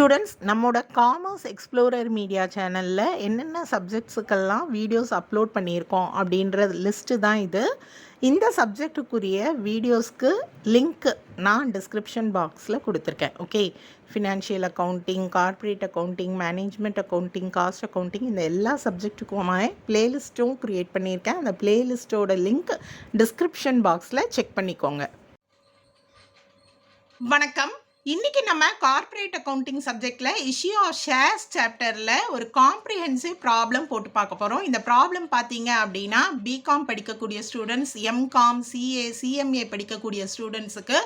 Students, நம்மோட commerce explorer media சேனலில் என்னென்ன சப்ஜெக்ட்ஸுக்கெல்லாம் வீடியோஸ் அப்லோட் பண்ணியிருக்கோம் அப்படின்ற லிஸ்ட்டு தான் இது. இந்த சப்ஜெக்டுக்குரிய வீடியோஸ்க்கு லிங்க் நான் டிஸ்கிரிப்ஷன் பாக்ஸில் கொடுத்துருக்கேன். Okay, financial accounting, corporate accounting, management accounting, cost accounting, இந்த எல்லா சப்ஜெக்ட்டுக்குமே பிளேலிஸ்ட்டும் க்ரியேட் பண்ணியிருக்கேன். அந்த பிளேலிஸ்ட்டோட லிங்க் டிஸ்கிரிப்ஷன் பாக்ஸில் செக் பண்ணிக்கோங்க. வணக்கம். இன்றைக்கி நம்ம கார்ப்பரேட் அக்கௌண்டிங் சப்ஜெக்டில் இஷ்யூ ஆஃப் ஷேர்ஸ் சாப்டரில் ஒரு காம்ப்ரிஹென்சிவ் ப்ராப்ளம் போட்டு பார்க்க போகிறோம். இந்த ப்ராப்ளம் பார்த்தீங்க அப்படின்னா பிகாம் படிக்கக்கூடிய ஸ்டூடெண்ட்ஸ், எம்காம், சிஏ, சிஎம்ஏ படிக்கக்கூடிய ஸ்டூடெண்ட்ஸுக்கு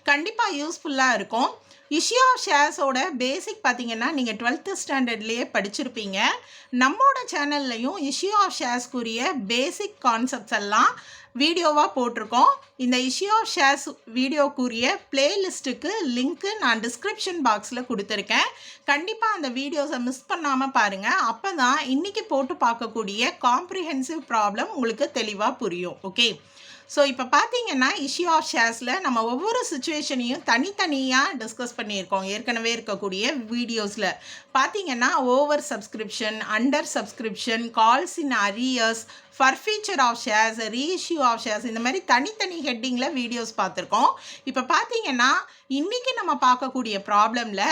கண்டிப்பாக யூஸ்ஃபுல்லாக இருக்கும். இஷ்யூ ஆஃப் ஷேர்ஸோட பேசிக் பார்த்தீங்கன்னா நீங்கள் 12th ஸ்டாண்டர்ட்லேயே படிச்சிருப்பீங்க. நம்மளோட சேனல்லையும் இஷ்யூ ஆஃப் ஷேர்ஸ்க்குரிய பேசிக் கான்செப்ட்ஸ் எல்லாம் வீடியோவாக போட்டிருக்கோம். இந்த இஷ்யூ ஆஃப் ஷேர்ஸ் வீடியோக்குரிய பிளேலிஸ்ட்டுக்கு லிங்க்கு நான் டிஸ்கிரிப்ஷன் பாக்ஸில் கொடுத்துருக்கேன். கண்டிப்பாக அந்த வீடியோஸை மிஸ் பண்ணாமல் பாருங்கள். அப்போ தான் இன்றைக்கி போட்டு பார்க்கக்கூடிய காம்ப்ரிஹென்சிவ் ப்ராப்ளம் உங்களுக்கு தெளிவாக புரியும். ஓகே, ஸோ இப்போ பார்த்தீங்கன்னா இஷ்யூ ஆஃப் ஷேர்ஸில் நம்ம ஒவ்வொரு சுச்சுவேஷனையும் தனித்தனியாக டிஸ்கஸ் பண்ணியிருக்கோம். ஏற்கனவே இருக்கக்கூடிய வீடியோஸில் பார்த்தீங்கன்னா over subscription, under subscription, calls in arrears, forfeiture of shares, reissue of shares, இந்த மாதிரி தனித்தனி ஹெட்டிங்கில் வீடியோஸ் பார்த்துருக்கோம். இப்போ பார்த்தீங்கன்னா இன்றைக்கி நம்ம பார்க்கக்கூடிய ப்ராப்ளமில்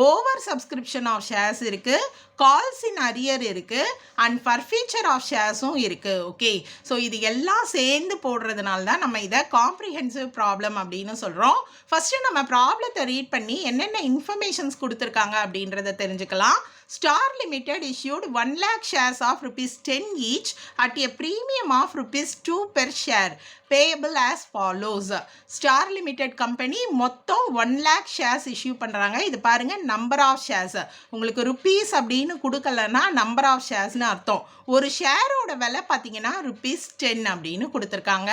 ஓவர் சப்ஸ்கிரிப்ஷன் ஆஃப் ஷேர்ஸ் இருக்குது, கால்ஸ் இன் அரியர் இருக்குது, அண்ட் ஃபர்ஃபீச்சர் ஆஃப் ஷேர்ஸும் இருக்குது. ஓகே, ஸோ இது எல்லாம் சேர்ந்து போடுறதுனால தான் நம்ம இதை காம்ப்ரிஹென்சிவ் ப்ராப்ளம் அப்படின்னு சொல்கிறோம். ஃபஸ்ட்டு நம்ம ப்ராப்ளத்தை ரீட் பண்ணி என்னென்ன இன்ஃபர்மேஷன்ஸ் கொடுத்துருக்காங்க அப்படின்றத தெரிஞ்சுக்கலாம். Star Limited issued 1 lakh shares of ₹10 each at a premium of ₹2 per share payable as follows. Star Limited company மொத்தம் 1 lakh shares issue பண்ணுறாங்க. இது பாருங்கள், நம்பர் ஆஃப் ஷேர்ஸ். உங்களுக்கு ருப்பீஸ் அப்படின்னு கொடுக்கலன்னா நம்பர் ஆஃப் ஷேர்ஸ்னு அர்த்தம். ஒரு ஷேரோட விலை பார்த்தீங்கன்னா ₹10 அப்படின்னு கொடுத்துருக்காங்க.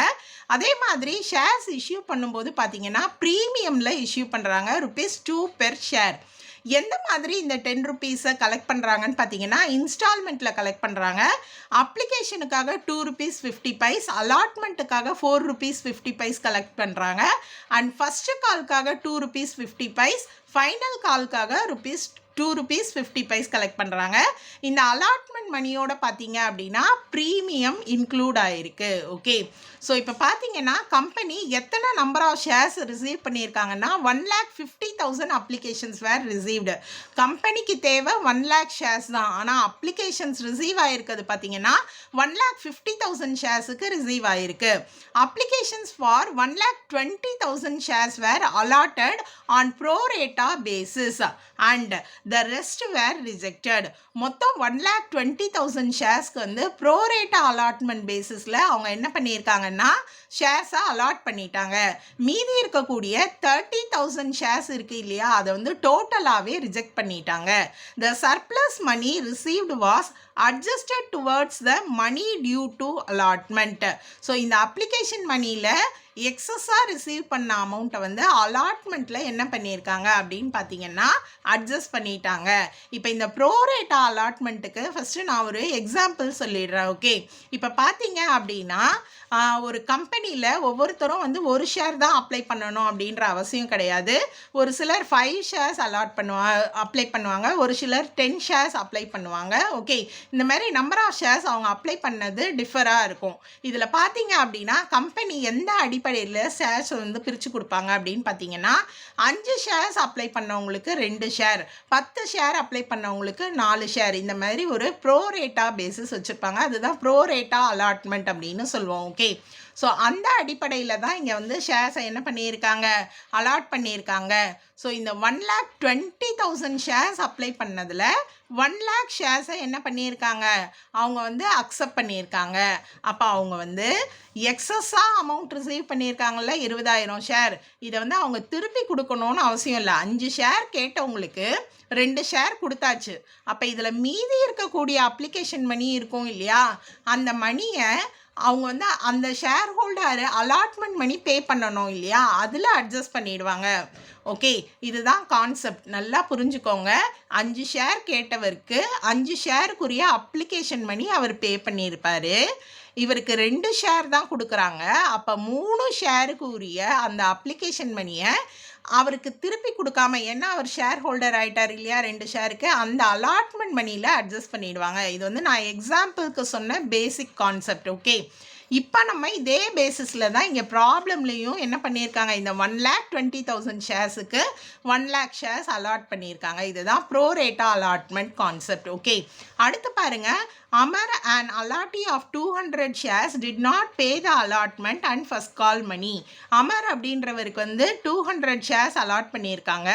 அதே மாதிரி ஷேர்ஸ் இஷ்யூ பண்ணும்போது பார்த்தீங்கன்னா ப்ரீமியமில் இஷ்யூ பண்ணுறாங்க, ₹2 per share. எந்த மாதிரி இந்த ₹10 கலெக்ட் பண்ணுறாங்கன்னு பார்த்தீங்கன்னா இன்ஸ்டால்மெண்ட்டில் கலெக்ட் பண்ணுறாங்க. அப்ளிகேஷனுக்காக ₹2.50, அலாட்மெண்ட்டுக்காக ₹4.50 கலெக்ட் பண்ணுறாங்க. அண்ட் ஃபஸ்ட்டு கால்க்காக ₹2.50, ஃபைனல் கால்க்காக ₹2.50 கலெக்ட் பண்ணுறாங்க. இந்த அலாட்மெண்ட் மணியோட பார்த்தீங்க அப்படின்னா ப்ரீமியம் இன்க்ளூட் ஆகிருக்கு. ஓகே, ஸோ இப்போ பார்த்தீங்கன்னா கம்பெனி எத்தனை நம்பர் ஆஃப் ஷேர்ஸ் ரிசீவ் பண்ணியிருக்காங்கன்னா 1,50,000 அப்ளிகேஷன்ஸ் வேர் ரிசீவ்டு. கம்பெனிக்கு தேவை 1 lakh ஷேர்ஸ் தான், ஆனால் அப்ளிகேஷன்ஸ் ரிசீவ் ஆகிருக்கிறது பார்த்தீங்கன்னா 1,50,000 ஷேர்ஸுக்கு ரிசீவ் ஆகிருக்கு. Applications for 1,20,000 shares were allotted on pro rata basis and the rest were rejected. மொத்தம் 1,20,000 ஷேர்ஸ்க்கு வந்து ப்ரோரேட்டா அலாட்மெண்ட் பேசிஸில் அவங்க என்ன பண்ணியிருக்காங்கன்னா ஷேர்ஸை அலாட் பண்ணிட்டாங்க. மீதி இருக்கக்கூடிய 30,000 ஷேர்ஸ் இருக்குது இல்லையா, அதை வந்து டோட்டலாகவே ரிஜெக்ட் பண்ணிட்டாங்க. The surplus money received was adjusted towards the money due to allotment. So இந்த அப்ளிகேஷன் மணியில் எக்ஸஸாக ரிசீவ் பண்ண அமௌண்ட்டை வந்து அலாட்மெண்ட்டில் என்ன பண்ணியிருக்காங்க அப்படின்னு பார்த்தீங்கன்னா அட்ஜஸ்ட் பண்ணிட்டாங்க. இப்போ இந்த ப்ரோரேட்டா அலாட்மெண்ட்டுக்கு ஃபஸ்ட்டு நான் ஒரு எக்ஸாம்பிள் சொல்லிடுறேன். ஓகே, இப்போ பார்த்தீங்க அப்படின்னா ஒரு கம்பெனியில் ஒவ்வொருத்தரும் வந்து ஒரு ஷேர் தான் அப்ளை பண்ணணும் அப்படின்ற அவசியம் கிடையாது. ஒரு சிலர் 5 ஷேர்ஸ் அப்ளை பண்ணுவாங்க, ஒரு சிலர் 10 ஷேர்ஸ் அப்ளை பண்ணுவாங்க. ஓகே, இந்த மாதிரி நம்பர் ஆஃப் ஷேர்ஸ் அவங்க அப்ளை பண்ணது டிஃபராக இருக்கும். இதில் பார்த்தீங்க அப்படின்னா கம்பெனி எந்த அடிப்படையில் ஷேர்ஸ் வந்து பிரித்து கொடுப்பாங்க அப்படின்னு பார்த்தீங்கன்னா 5 ஷேர்ஸ் அப்ளை பண்ணவங்களுக்கு 2 ஷேர், 10 ஷேர் அப்ளை பண்ணவங்களுக்கு 4 ஷேர், இந்த மாதிரி ஒரு ப்ரோரேட்டா பேசிஸ் வச்சுருப்பாங்க. அதுதான் ப்ரோரேட்டா அலாட்மெண்ட் அப்படின்னு சொல்லுவோம். ஓகே, ஸோ அந்த அடிப்படையில் தான் இங்கே வந்து ஷேர்ஸை என்ன பண்ணியிருக்காங்க, அலாட் பண்ணியிருக்காங்க. ஸோ இந்த 1,20,000 ஷேர்ஸ் அப்ளை பண்ணதில் 1 lakh ஷேர்ஸை என்ன பண்ணியிருக்காங்க, அவங்க வந்து அக்செப்ட் பண்ணியிருக்காங்க. அப்போ அவங்க வந்து எக்ஸஸாக அமௌண்ட் ரிசீவ் பண்ணியிருக்காங்கல்ல 20,000 ஷேர், இதை வந்து அவங்க திருப்பி கொடுக்கணும்னு அவசியம் இல்லை. 5 ஷேர் கேட்டவங்களுக்கு 2 ஷேர் கொடுத்தாச்சு. அப்போ இதில் மீதி இருக்கக்கூடிய அப்ளிகேஷன் மணி இருக்கும் இல்லையா, அந்த மணியை அவங்க வந்து அந்த ஷேர் ஹோல்டர் அலாட்மெண்ட் மணி பே பண்ணணும் இல்லையா, அதில் அட்ஜஸ்ட் பண்ணிடுவாங்க. ஓகே, இதுதான் கான்செப்ட், நல்லா புரிஞ்சுக்கோங்க. 5 ஷேர் கேட்டவருக்கு 5 ஷேருக்குரிய அப்ளிகேஷன் மணி அவர் பே பண்ணியிருப்பார். இவருக்கு 2 ஷேர் தான் கொடுக்குறாங்க. அப்போ 3 ஷேருக்கு உரிய அந்த அப்ளிகேஷன் மணியை அவருக்கு திருப்பி கொடுக்காம, ஏன்னா அவர் ஷேர் ஹோல்டர் ஆயிட்டார் இல்லையா 2 ஷேருக்கு, அந்த அலாட்மெண்ட் மணியில் அட்ஜஸ்ட் பண்ணிடுவாங்க. இது வந்து நான் எக்ஸாம்பிளுக்கு சொன்ன பேசிக் கான்செப்ட். ஓகே, இப்போ நம்ம இதே பேசிஸில் தான் இங்கே ப்ராப்ளம்லேயும் என்ன பண்ணியிருக்காங்க, இந்த 1,20,000 ஷேர்ஸுக்கு 1 lakh ஷேர்ஸ் அலாட் பண்ணியிருக்காங்க. இதுதான் ப்ரோ ரேட்டா அலாட்மெண்ட் கான்செப்ட். ஓகே, அடுத்து பாருங்க, Amar, an allotee of 200 shares did not pay the allotment and first call money. Amar அப்படின்றவருக்கு வந்து 200 ஷேர்ஸ் அலாட் பண்ணியிருக்காங்க.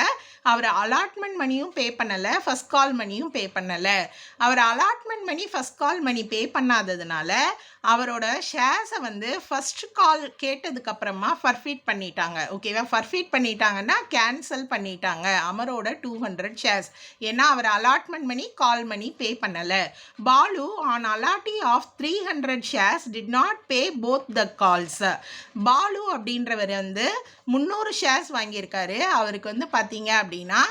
அவர் அலாட்மெண்ட் மணியும் பே பண்ணலை, ஃபர்ஸ்ட் கால் மணியும் பே பண்ணலை. அவர் அலாட்மெண்ட் மணி ஃபர்ஸ்ட் கால் மணி பே பண்ணாததுனால அவரோட ஷேர்ஸை வந்து ஃபர்ஸ்ட் கால் கேட்டதுக்கப்புறமா ஃபர்ஃபீட் பண்ணிட்டாங்க. ஓகேவா, ஃபர்ஃபீட் பண்ணிட்டாங்கன்னா கேன்சல் பண்ணிட்டாங்க அமரோட 200 ஷேர்ஸ். ஏன்னா அவர் அலாட்மெண்ட் மணி கால் மணி பே பண்ணலை. Balu on allotee of 300 shares did not pay both the calls. Balu அப்படின்றவர் வந்து 300 ஷேர்ஸ் வாங்கியிருக்காரு. அவருக்கு வந்து பார்த்தீங்க அப்படின்னா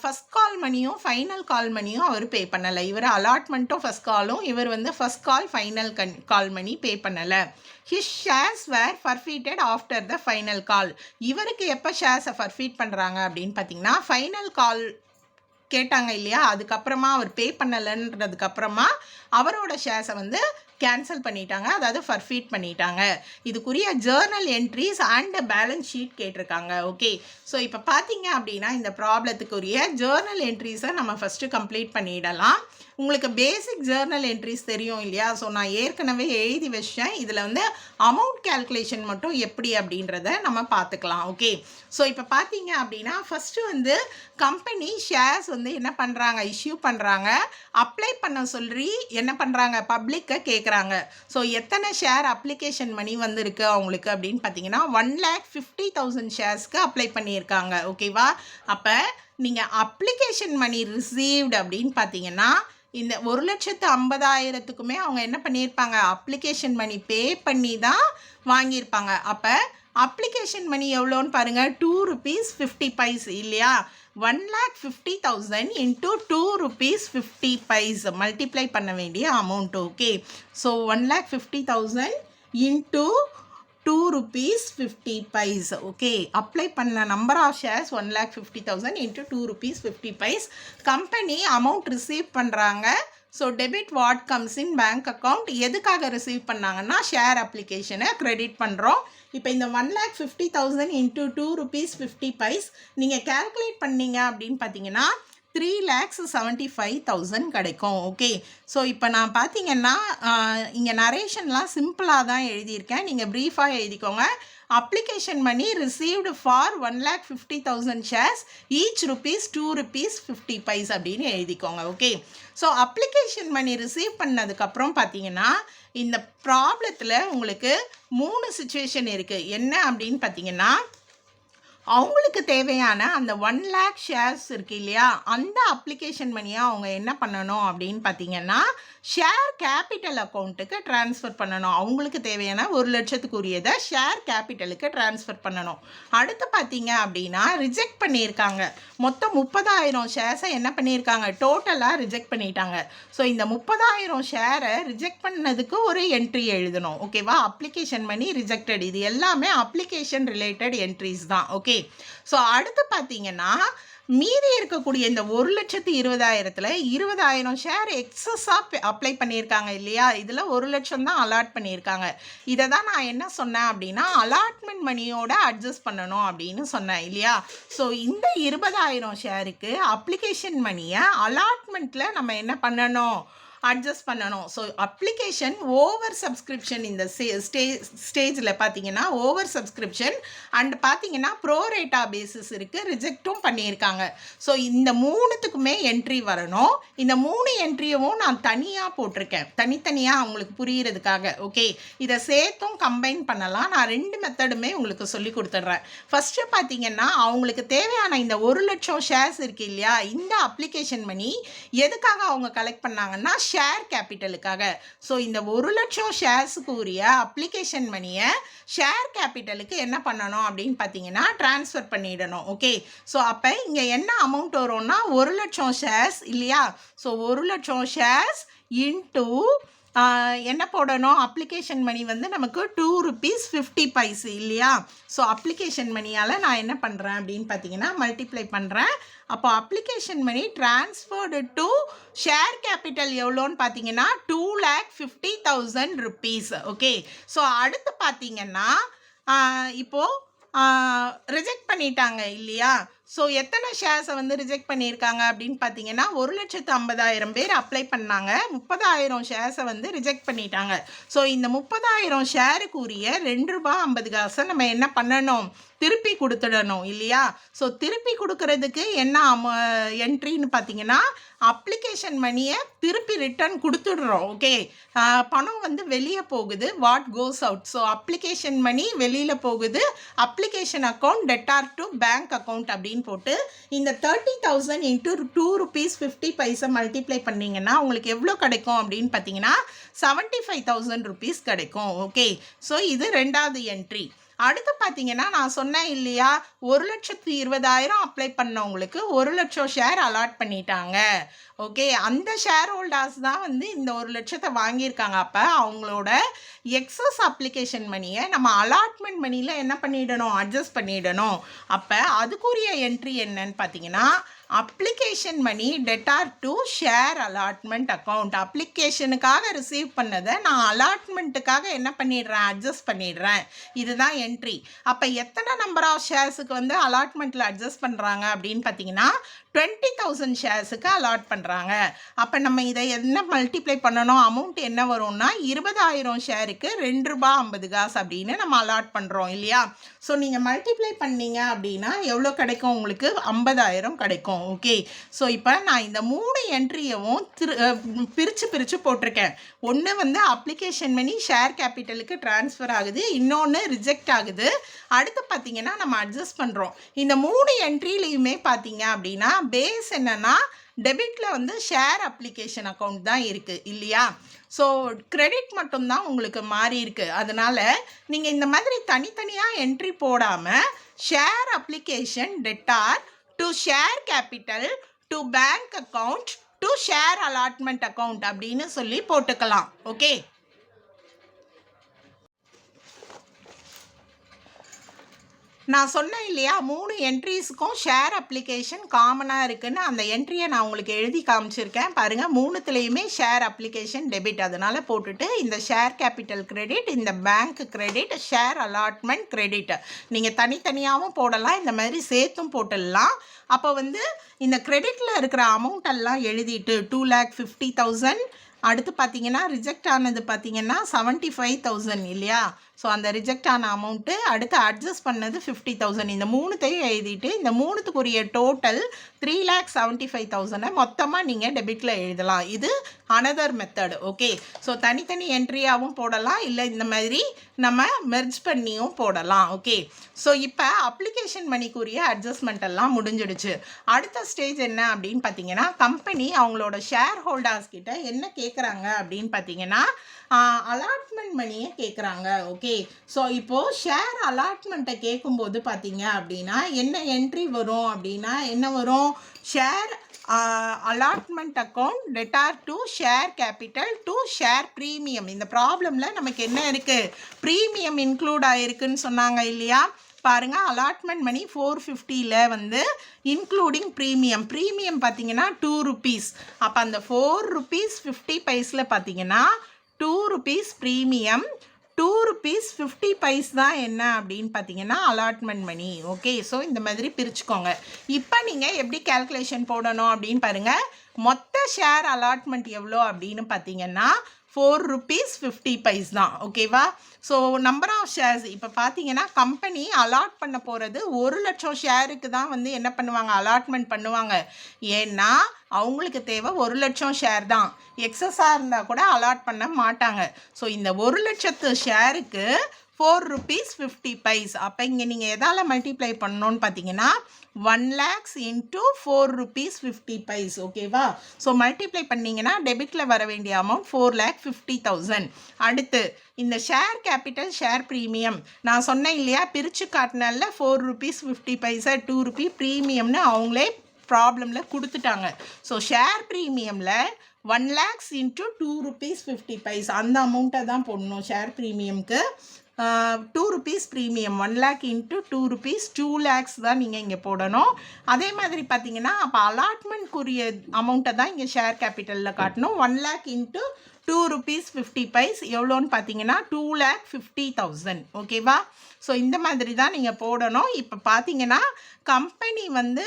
ஃபஸ்ட் கால் மணியும் ஃபைனல் கால் மணியும் அவர் பே பண்ணலை. இவர் அலாட்மெண்ட்டும் ஃபஸ்ட் காலும், இவர் வந்து ஃபஸ்ட் கால் ஃபைனல் கால் மணி பே பண்ணலை. His shares were forfeited after the final call. இவருக்கு எப்போ ஷேர்ஸை ஃபர்ஃபீட் பண்ணுறாங்க அப்படின்னு பார்த்தீங்கன்னா, ஃபைனல் கால் கேட்டாங்க இல்லையா, அதுக்கப்புறமா அவர் பே பண்ணலைன்றதுக்கப்புறமா அவரோட ஷேர்ஸை வந்து கேன்சல் பண்ணிட்டாங்க, அதாவது ஃபர்ஃபீட் பண்ணிட்டாங்க. இதுக்குரிய Journal entries and balance sheet கேட்டிருக்காங்க. ஓகே, ஸோ இப்போ பார்த்தீங்க அப்படின்னா இந்த ப்ராப்ளத்துக்குரிய ஜேர்னல் என்ட்ரிஸை நம்ம ஃபஸ்ட்டு கம்ப்ளீட் பண்ணிடலாம். உங்களுக்கு பேசிக் ஜேர்னல் என்ட்ரிஸ் தெரியும் இல்லையா, ஸோ நான் ஏற்கனவே எழுதி வச்சேன். இதில் வந்து அமௌண்ட் கேல்குலேஷன் மட்டும் எப்படி அப்படின்றத நம்ம பார்த்துக்கலாம். ஓகே, ஸோ இப்போ பார்த்தீங்க அப்படின்னா ஃபஸ்ட்டு வந்து கம்பெனி ஷேர்ஸ் வந்து என்ன பண்ணுறாங்க, இஷ்யூ பண்ணுறாங்க. அப்ளை பண்ண சொல்லி என்ன பண்ணுறாங்க, பப்ளிக்கை கேட்குறாங்க. ஸோ எத்தனை ஷேர் அப்ளிகேஷன் மணி வந்திருக்கு அவங்களுக்கு அப்படின்னு பார்த்தீங்கன்னா 1,50,000 ஷேர்ஸ்க்கு அப்ளை பண்ணியிருக்காங்க. ஓகேவா, அப்போ நீங்கள் அப்ளிகேஷன் மணி ரிசீவ்டு அப்படின்னு பார்த்தீங்கன்னா இந்த 1,50,000க்குமே அவங்க என்ன பண்ணியிருப்பாங்க, அப்ளிகேஷன் மணி பே பண்ணி தான் வாங்கியிருப்பாங்க. அப்போ அப்ளிகேஷன் மணி எவ்வளோன்னு பாருங்கள், ₹2.50 இல்லையா. 1,50,000 into ₹2.50 மல்டிப்ளை பண்ண வேண்டிய amount. Okay, so 1,50,000 into ₹2.50. Okay, apply பண்ண number of shares 1,50,000 into ₹2.50. Company amount receive பண்ணுறாங்க. So debit what comes in bank account. எதுக்காக ரிசீவ் பண்ணாங்கன்னா ஷேர் அப்ளிகேஷனை கிரெடிட் பண்ணுறோம். இப்போ இந்த 1,50,000 into ₹2.50 நீங்கள் கேல்குலேட் பண்ணீங்க அப்படின்னு பார்த்தீங்கன்னா 3,75,000 கிடைக்கும். ஓகே, ஸோ இப்போ நான் பார்த்தீங்கன்னா இங்கே நரேஷன்லாம் சிம்பிளாக தான் எழுதியிருக்கேன், நீங்கள் ப்ரீஃபாக எழுதிக்கோங்க. Application money received for 1,50,000 shares, each rupees ₹2.50 அப்படின்னு எழுதிக்கோங்க. Okay, so application money receive பண்ணதுக்கப்புறம் பார்த்தீங்கன்னா இந்த ப்ராப்ளத்தில் உங்களுக்கு 3 சிச்சுவேஷன் இருக்குது. என்ன அப்படின்னு பார்த்தீங்கன்னா, அவங்களுக்கு தேவையான அந்த 1 lakh ஷேர்ஸ் இருக்குது இல்லையா, அந்த அப்ளிகேஷன் மணியை அவங்க என்ன பண்ணணும் அப்படின்னு பார்த்தீங்கன்னா ஷேர் கேபிட்டல் அக்கௌண்ட்டுக்கு ட்ரான்ஸ்ஃபர் பண்ணணும். அவங்களுக்கு தேவையான 1,00,000க்குரியதை ஷேர் கேபிட்டலுக்கு ட்ரான்ஸ்ஃபர் பண்ணணும். அடுத்து பார்த்தீங்க அப்படின்னா ரிஜெக்ட் பண்ணியிருக்காங்க. மொத்தம் 30,000 ஷேர்ஸை என்ன பண்ணியிருக்காங்க, டோட்டலாக ரிஜெக்ட் பண்ணிட்டாங்க. ஸோ இந்த 30,000 ஷேரை ரிஜெக்ட் பண்ணதுக்கு ஒரு என்ட்ரி எழுதணும். ஓகேவா, அப்ளிகேஷன் மணி ரிஜெக்டட். இது எல்லாமே அப்ளிகேஷன் ரிலேட்டட் என்ட்ரிஸ் தான். ஓகே, ஸோ அடுத்து பார்த்தீங்கன்னா மீதி இருக்கக்கூடிய இந்த 1,20,000ல் 20,000 ஷேர் எக்ஸஸாக அப்ளை பண்ணியிருக்காங்க இல்லையா, இதில் 1,00,000 தான் அலாட் பண்ணியிருக்காங்க. இதை தான் நான் என்ன சொன்னேன் அப்படின்னா அலாட்மெண்ட் மணியோட அட்ஜஸ்ட் பண்ணணும் அப்படின்னு சொன்னேன் இல்லையா. ஸோ இந்த 20,000 ஷேருக்கு அப்ளிகேஷன் மணியை அலாட்மெண்ட்டில் நம்ம என்ன பண்ணணும், அட்ஜஸ்ட் பண்ணணும். ஸோ அப்ளிகேஷன் ஓவர் சப்ஸ்கிரிப்ஷன் இந்த ஸ்டேஜில் பார்த்தீங்கன்னா ஓவர் சப்ஸ்கிரிப்ஷன் அண்ட் பார்த்தீங்கன்னா ப்ரோ ரேட்டா பேசிஸ் இருக்குது, ரிஜெக்டும் பண்ணியிருக்காங்க. ஸோ இந்த 3த்துக்குமே என்ட்ரி வரணும். இந்த 3 என்ட்ரியவும் நான் தனியாக போட்டிருக்கேன், தனித்தனியாக உங்களுக்கு புரிகிறதுக்காக. ஓகே, இதை சேர்த்தும் கம்பைன் பண்ணலாம். நான் 2 மெத்தடுமே உங்களுக்கு சொல்லி கொடுத்துட்றேன். ஃபஸ்ட்டு பார்த்தீங்கன்னா அவங்களுக்கு தேவையான இந்த 1,00,000 ஷேர்ஸ் இருக்குது இல்லையா, இந்த அப்ளிகேஷன் மணி எதுக்காக அவங்க கலெக்ட் பண்ணாங்கன்னா ஷேர் கேபிட்டலுக்காக. ஸோ இந்த 1,00,000 ஷேர்ஸுக்கு உரிய அப்ளிகேஷன் மணியை ஷேர் கேபிட்டலுக்கு என்ன பண்ணணும் அப்படின்னு பார்த்தீங்கன்னா ட்ரான்ஸ்ஃபர் பண்ணிடணும். ஓகே, ஸோ அப்போ இங்கே என்ன அமௌண்ட் வரும்னா 1,00,000 ஷேர்ஸ் இல்லையா. ஸோ 1,00,000 ஷேர்ஸ் இன்டூ என்ன போடணும், அப்ளிகேஷன் மணி வந்து நமக்கு ₹2.50 இல்லையா? ஸோ அப்ளிகேஷன் மணியால் நான் என்ன பண்ணுறேன் அப்படின்னு பார்த்தீங்கன்னா மல்டிப்ளை பண்ணுறேன். அப்போ application money transferred to share capital எவ்வளோன்னு பார்த்தீங்கன்னா ₹2,50,000. ஓகே, ஸோ அடுத்து பார்த்தீங்கன்னா இப்போது ரிஜெக்ட் பண்ணிட்டாங்க இல்லையா? ஸோ எத்தனை ஷேர்ஸை வந்து ரிஜெக்ட் பண்ணியிருக்காங்க அப்படின்னு பார்த்தீங்கன்னா 1,50,000 பேர் அப்ளை பண்ணாங்க. 30,000 ஷேர்ஸை வந்து ரிஜெக்ட் பண்ணிட்டாங்க. ஸோ இந்த 30,000 ஷேருக்கு உரிய ₹2.50 நம்ம என்ன பண்ணணும், திருப்பி கொடுத்துடணும் இல்லையா? ஸோ திருப்பி கொடுக்கறதுக்கு என்ன என்ட்ரின்னு பார்த்தீங்கன்னா அப்ளிகேஷன் மணியை திருப்பி ரிட்டர்ன் கொடுத்துடுறோம். ஓகே, பணம் வந்து வெளியே போகுது, what goes out. So application money வெளியில் போகுது, application account debtor to bank account அப்படின்னு போட்டு இந்த 30,000 இன்ட்டு ₹2.50 மல்டிப்ளை பண்ணிங்கன்னா உங்களுக்கு எவ்வளோ கிடைக்கும் அப்படின்னு பார்த்தீங்கன்னா ₹75,000 கிடைக்கும். ஓகே, ஸோ இது ரெண்டாவது என்ட்ரி. அடுத்து பார்த்தீங்கன்னா நான் சொன்னேன் இல்லையா, 1,20,000 அப்ளை பண்ணவங்களுக்கு 1,00,000 ஷேர் அலாட் பண்ணிட்டாங்க. ஓகே, அந்த ஷேர் ஹோல்டர்ஸ் தான் வந்து இந்த 1,00,000 வாங்கியிருக்காங்க. அப்போ அவங்களோட எக்ஸஸ் அப்ளிகேஷன் மணியை நம்ம அலாட்மெண்ட் மணியில் என்ன பண்ணிடணும், அட்ஜஸ்ட் பண்ணிடணும். அப்போ அதுக்குரிய என்ட்ரி என்னன்னு பார்த்தீங்கன்னா application money debtor to share allotment account. அப்ளிகேஷனுக்காக ரிசீவ் பண்ணதை நான் அலாட்மெண்ட்டுக்காக என்ன பண்ணிடுறேன், அட்ஜஸ்ட் பண்ணிடுறேன். இதுதான் என்ட்ரி. அப்போ எத்தனை நம்பர் ஆஃப் ஷேர்ஸுக்கு வந்து அலாட்மெண்ட்டில் அட்ஜஸ்ட் பண்ணுறாங்க அப்படின்னு பார்த்தீங்கன்னா 20,000 ஷேர்ஸுக்கு அலாட் பண்ணுறாங்க. அப்போ நம்ம இதை என்ன மல்டிப்ளை பண்ணணும், அமௌண்ட் என்ன வரும்னா 20,000 ஷேருக்கு ₹2.50 அப்படின்னு நம்ம அலாட் பண்ணுறோம் இல்லையா? ஸோ நீங்கள் மல்டிப்ளை பண்ணீங்க அப்படின்னா எவ்வளோ கிடைக்கும், உங்களுக்கு 50,000 கிடைக்கும். ஓகே, ஸோ இப்போ நான் இந்த 3 என்ட்ரியவும் பிரித்து போட்டிருக்கேன். ஒன்று வந்து அப்ளிகேஷன் மணி ஷேர் கேபிட்டலுக்கு ட்ரான்ஸ்ஃபர் ஆகுது, இன்னொன்று ரிஜெக்ட் ஆகுது. அடுத்து பார்த்தீங்கன்னா நம்ம அட்ஜஸ்ட் பண்ணுறோம். இந்த 3 என்ட்ரிலையுமே பார்த்தீங்க அப்படின்னா பேஸ் என்னன்னா டெபிட்டில் வந்து ஷேர் அப்ளிகேஷன் அக்கௌண்ட் தான் இருக்குது இல்லையா? ஸோ கிரெடிட் மட்டும்தான் உங்களுக்கு மாறி இருக்குது. அதனால் நீங்கள் இந்த மாதிரி தனித்தனியாக என்ட்ரி போடாமல் share application debtor to share capital to bank account to share allotment account அப்படின்னு சொல்லி போட்டுக்கலாம். ஓகே, நான் சொன்னேன் இல்லையா 3 என்ட்ரிஸுக்கும் ஷேர் அப்ளிகேஷன் காமனாக இருக்குன்னு. அந்த என்ட்ரியை நான் உங்களுக்கு எழுதி காமிச்சிருக்கேன் பாருங்கள். 3த்துலேயுமே ஷேர் அப்ளிகேஷன் டெபிட், அதனால் போட்டுட்டு இந்த ஷேர் கேபிட்டல் கிரெடிட், இந்த bank credit, share allotment credit. நீங்கள் தனித்தனியாகவும் போடலாம், இந்த மாதிரி சேர்த்தும் போட்டுடலாம். அப்போ வந்து இந்த கிரெடிட்டில் இருக்கிற அமௌண்ட் எல்லாம் எழுதிட்டு 2,50,000. அடுத்து பார்த்தீங்கன்னா ரிஜெக்ட் ஆனது பார்த்தீங்கன்னா 75,000 இல்லையா? ஸோ அந்த ரிஜெக்ட் ஆன அமௌண்ட்டு, அடுத்து அட்ஜஸ்ட் பண்ணது 50,000. இந்த 3த்தையும் எழுதிட்டு இந்த 3த்துக்குரிய டோட்டல் 3,75,000 மொத்தமாக நீங்கள் டெபிட்டில் எழுதலாம். இது அனதர் மெத்தடு. ஓகே, ஸோ தனித்தனி என்ட்ரியாகவும் போடலாம், இல்லை இந்த மாதிரி நம்ம மெர்ஜ் பண்ணியும் போடலாம். ஓகே, ஸோ இப்போ அப்ளிகேஷன் மணிக்குரிய அட்ஜஸ்ட்மெண்ட் எல்லாம் முடிஞ்சிடுச்சு. அடுத்த ஸ்டேஜ் என்ன அப்படின்னு பார்த்தீங்கன்னா கம்பெனி அவங்களோட ஷேர் ஹோல்டர்ஸ் கிட்ட என்ன கேட்குறாங்க அப்படின்னு பார்த்தீங்கன்னா அலாட்மெண்ட் மணியை கேட்குறாங்க. ஓகே, ஸோ இப்போது ஷேர் அலாட்மெண்ட்டை கேட்கும்போது பார்த்தீங்க அப்படின்னா என்ன என்ட்ரி வரும் அப்படின்னா என்ன வரும், share allotment account debtor to share capital to share premium. இந்த ப்ராப்ளமில் நமக்கு என்ன இருக்குது, ப்ரீமியம் இன்க்ளூட் ஆகிருக்குன்னு சொன்னாங்க இல்லையா? பாருங்கள், அலாட்மெண்ட் மணி 450ல் வந்து இன்க்ளூடிங் ப்ரீமியம் பார்த்தீங்கன்னா ₹2. அப்போ அந்த ₹4.50 பார்த்தீங்கன்னா ₹2 ப்ரீமியம், ₹2.50 தான் என்ன அப்படின்னு பார்த்தீங்கன்னா அலாட்மெண்ட் மணி. ஓகே, ஸோ இந்த மாதிரி பிரிச்சுக்கோங்க. இப்போ நீங்கள் எப்படி கேல்குலேஷன் போடணும் அப்படின்னு பாருங்கள். மொத்த ஷேர் அலாட்மெண்ட் எவ்வளோ அப்படின்னு பார்த்தீங்கன்னா ₹4.50 தான். ஓகேவா? ஸோ நம்பர் ஆஃப் ஷேர்ஸ் இப்போ பார்த்தீங்கன்னா கம்பெனி அலாட் பண்ண போகிறது 1,00,000 ஷேருக்கு தான் வந்து என்ன பண்ணுவாங்க, அலாட்மெண்ட் பண்ணுவாங்க. ஏன்னா அவங்களுக்கு தேவை 1,00,000 ஷேர் தான். எக்ஸஸாக இருந்தால் கூட அலாட் பண்ண மாட்டாங்க. ஸோ இந்த 1,00,000 ஷேருக்கு ₹4.50. அப்போ இங்கே நீங்கள் எதால் மல்டிப்ளை பண்ணணுன்னு பார்த்தீங்கன்னா 1 lakhs into ₹4.50. ஓகேவா? ஸோ மல்டிப்ளை பண்ணிங்கன்னா டெபிட்டில் வர வேண்டிய அமௌண்ட் 4,50,000. அடுத்து இந்த ஷேர் கேபிட்டல் ஷேர் ப்ரீமியம் நான் சொன்னேன் இல்லையா, பிரித்து காட்டினால ₹4.50 ₹2 ப்ரீமியம்னு அவங்களே ப்ராப்ளமில் கொடுத்துட்டாங்க. ஸோ ஷேர் ப்ரீமியமில் 1 lakhs into 2 rupees 50 paise அந்த அமௌண்ட்டை தான் போடணும் ஷேர் ப்ரீமியம்க்கு. 2 rupees premium 1 lakh into 2 rupees 2 lakhs தான் நீங்கள் இங்கே போடணும். அதே மாதிரி பார்த்தீங்கன்னா அப்போ அலாட்மெண்ட்க்குரிய அமௌண்ட்டை தான் இங்கே ஷேர் கேபிட்டலில் காட்டணும். 1 lakh into 2 rupees 50 paise எவ்வளோன்னு பார்த்தீங்கன்னா 2,50,000. ஓகேவா? ஸோ இந்த மாதிரி தான் நீங்கள் போடணும். இப்போ பார்த்தீங்கன்னா கம்பெனி வந்து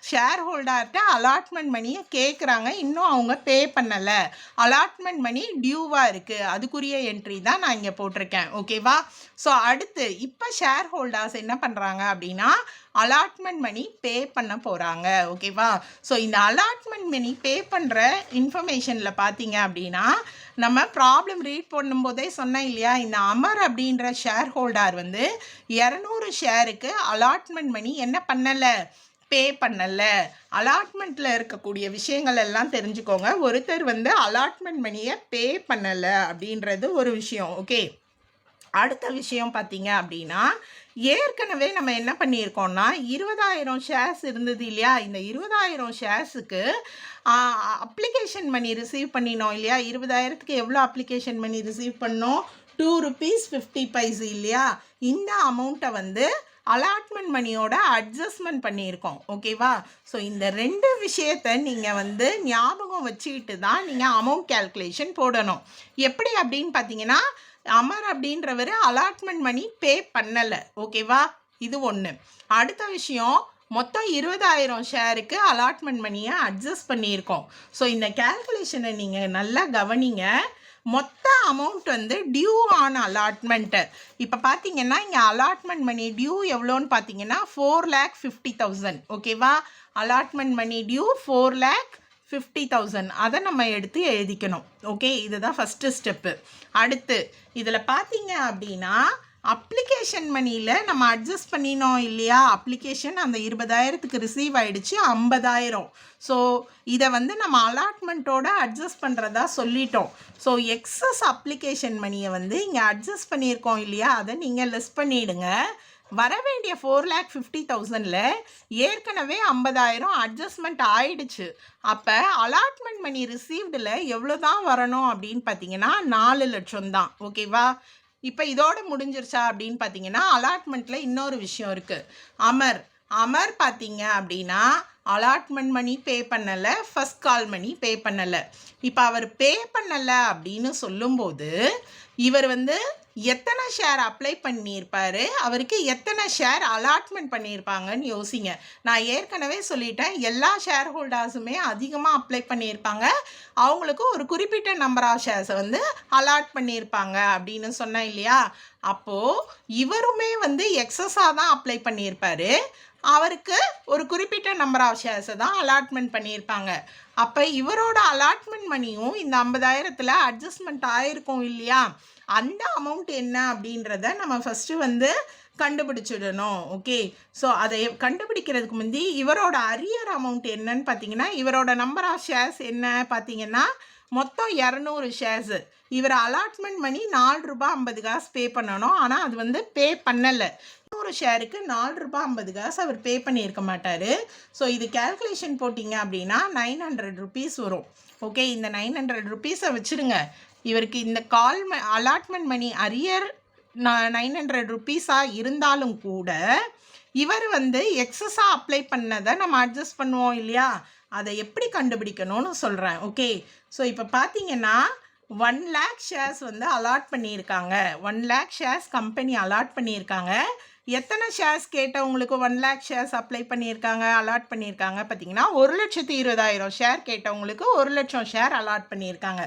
ஷேர் ஹோல்டர்கிட்ட அலாட்மெண்ட் மணியை கேட்குறாங்க, இன்னும் அவங்க பே பண்ணலை, அலாட்மெண்ட் மணி டியூவாக இருக்குது, அதுக்குரிய என்ட்ரி தான் நான் இங்கே போட்டிருக்கேன். ஓகேவா? ஸோ அடுத்து இப்போ ஷேர் ஹோல்டர்ஸ் என்ன பண்ணுறாங்க அப்படின்னா அலாட்மெண்ட் மணி பே பண்ண போகிறாங்க. ஓகேவா? ஸோ இந்த அலாட்மெண்ட் மணி பே பண்ணுற இன்ஃபர்மேஷனில் பார்த்தீங்க அப்படின்னா நம்ம ப்ராப்ளம் ரீட் பண்ணும்போதே சொன்னேன் இல்லையா, இந்த அமர் அப்படின்ற ஷேர் ஹோல்டர் வந்து 200 ஷேருக்கு அலாட்மெண்ட் மணி என்ன பண்ணலை, பே பண்ணலை. அலாட்மெண்ட்டில் இருக்கக்கூடிய விஷயங்கள் எல்லாம் தெரிஞ்சுக்கோங்க. ஒருத்தர் வந்து அலாட்மெண்ட் மணியை பே பண்ணலை அப்படின்றது ஒரு விஷயம். ஓகே, அடுத்த விஷயம் பார்த்தீங்க அப்படின்னா ஏற்கனவே நம்ம என்ன பண்ணியிருக்கோம்னா 20,000 ஷேர்ஸ் இருந்தது இல்லையா, இந்த 20,000 ஷேர்ஸுக்கு அப்ளிகேஷன் மணி ரிசீவ் பண்ணினோம் இல்லையா. 20,000க்கு எவ்வளோ அப்ளிகேஷன் மணி ரிசீவ் பண்ணோம், 2 rupees 50 paise இல்லையா. இந்த அமௌண்ட்டை வந்து அலாட்மெண்ட் மணியோட அட்ஜஸ்ட்மெண்ட் பண்ணியிருக்கோம். ஓகேவா? ஸோ இந்த 2 விஷயத்தை நீங்கள் வந்து ஞாபகம் வச்சுக்கிட்டு தான் நீங்கள் அமௌண்ட் கேல்குலேஷன் போடணும். எப்படி அப்படின்னு பார்த்தீங்கன்னா அமர் அப்படின்றவர் அலாட்மெண்ட் மணி பே பண்ணலை. ஓகேவா? இது ஒன்று. அடுத்த விஷயம் மொத்தம் 20,000 ஷேருக்கு அலாட்மெண்ட் மணியை அட்ஜஸ்ட் பண்ணியிருக்கோம். ஸோ இந்த கேல்குலேஷனை நீங்கள் நல்லா கவனிங்க. மொத்த அமௌண்ட் வந்து டியூ ஆன் அலாட்மெண்ட்டு. இப்போ பார்த்தீங்கன்னா இங்கே அலாட்மெண்ட் மணி டியூ எவ்வளோன்னு பார்த்தீங்கன்னா 4,50,000. ஓகேவா? Allotment money due 4,50,000. அதை நம்ம எடுத்து எழுதிக்கணும். ஓகே, இதுதான் ஃபஸ்ட்டு ஸ்டெப்பு. அடுத்து இதில் பார்த்தீங்க அப்படின்னா அப்ளிகேஷன் மணியில் நம்ம அட்ஜஸ்ட் பண்ணினோம் இல்லையா. அப்ளிகேஷன் அந்த 20,000க்கு ரிசீவ் ஆகிடுச்சு 50,000. ஸோ இதை வந்து நம்ம அலாட்மெண்ட்டோட அட்ஜஸ்ட் பண்ணுறதா சொல்லிட்டோம். ஸோ எக்ஸஸ் அப்ளிகேஷன் மணியை வந்து இங்கே அட்ஜஸ்ட் பண்ணியிருக்கோம் இல்லையா, அதை நீங்கள் லெஸ் பண்ணிவிடுங்க. வர வேண்டிய 4,50,000ல் ஏற்கனவே 50,000 அட்ஜஸ்ட்மெண்ட் ஆயிடுச்சு. அப்போ அலாட்மெண்ட் மணி ரிசீவ்டில் எவ்வளோ தான் வரணும் அப்படின்னு பார்த்தீங்கன்னா 4 லட்சம் தான். ஓகேவா? இப்போ இதோட முடிஞ்சிருச்சா அப்படின்னு பார்த்தீங்கன்னா அலாட்மெண்ட்டில் இன்னொரு விஷயம் இருக்குது. அமர் பார்த்தீங்க அப்படின்னா அலாட்மெண்ட் மணி பே பண்ணலை, ஃபஸ்ட் கால் மணி பே பண்ணலை. இப்போ அவர் பே பண்ணலை அப்படின்னு சொல்லும்போது இவர் வந்து எத்தனை ஷேர் அப்ளை பண்ணியிருப்பார், அவருக்கு எத்தனை ஷேர் அலாட்மெண்ட் பண்ணியிருப்பாங்கன்னு யோசிங்க. நான் ஏற்கனவே சொல்லிட்டேன், எல்லா ஷேர் ஹோல்டர்ஸுமே அதிகமாக அப்ளை பண்ணியிருப்பாங்க, அவங்களுக்கு ஒரு குறிப்பிட்ட நம்பர் ஆஃப் ஷேர்ஸை வந்து அலாட் பண்ணியிருப்பாங்க அப்படின்னு சொன்னேன் இல்லையா. அப்போது இவருமே வந்து எக்ஸஸாக தான் அப்ளை பண்ணியிருப்பார், அவருக்கு ஒரு குறிப்பிட்ட நம்பர் ஆஃப் ஷேர்ஸை தான் அலாட்மெண்ட் பண்ணியிருப்பாங்க. அப்போ இவரோட அலாட்மெண்ட் மணியும் இந்த 50,000த்தில் அட்ஜஸ்ட்மெண்ட் ஆகிருக்கும் இல்லையா. அந்த அமௌண்ட் என்ன அப்படின்றத நம்ம ஃபஸ்ட்டு வந்து கண்டுபிடிச்சிடணும். ஓகே, ஸோ அதை கண்டுபிடிக்கிறதுக்கு முந்தி இவரோட அரியர் அமௌண்ட் என்னன்னு பார்த்தீங்கன்னா இவரோட நம்பர் ஆஃப் ஷேர்ஸ் என்ன பார்த்தீங்கன்னா மொத்தம் 200 ஷேர்ஸு. இவர் அலாட்மெண்ட் மணி 4 ரூபாய் 50 காசு பே பண்ணணும், ஆனால் அது வந்து பே பண்ணலை. 100 ஷேருக்கு 4 ரூபாய் 50 காசு அவர் பே பண்ணியிருக்க மாட்டார். ஸோ இது கேல்குலேஷன் போட்டிங்க அப்படின்னா 900 rupees வரும். ஓகே, இந்த 900 rupeesஸை வச்சுருங்க. இவருக்கு இந்த அலாட்மெண்ட் மணி அரியர் 900 rupeesஸாக இருந்தாலும் கூட இவர் வந்து எக்ஸஸாக அப்ளை பண்ணதை நம்ம அட்ஜஸ்ட் பண்ணுவோம் இல்லையா, அதை எப்படி கண்டுபிடிக்கணும்னு சொல்கிறேன். ஓகே, ஸோ இப்போ பார்த்தீங்கன்னா 1 lakh ஷேர்ஸ் வந்து அலாட் பண்ணியிருக்காங்க. 1 lakh ஷேர்ஸ் கம்பெனி அலாட் பண்ணியிருக்காங்க. எத்தனை ஷேர்ஸ் கேட்டவங்களுக்கு 1 lakh ஷேர்ஸ் அப்ளை பண்ணியிருக்காங்க, அலாட் பண்ணியிருக்காங்க பார்த்தீங்கன்னா 1,20,000 ஷேர் கேட்டவங்களுக்கு 1 லட்சம் ஷேர் அலாட் பண்ணியிருக்காங்க.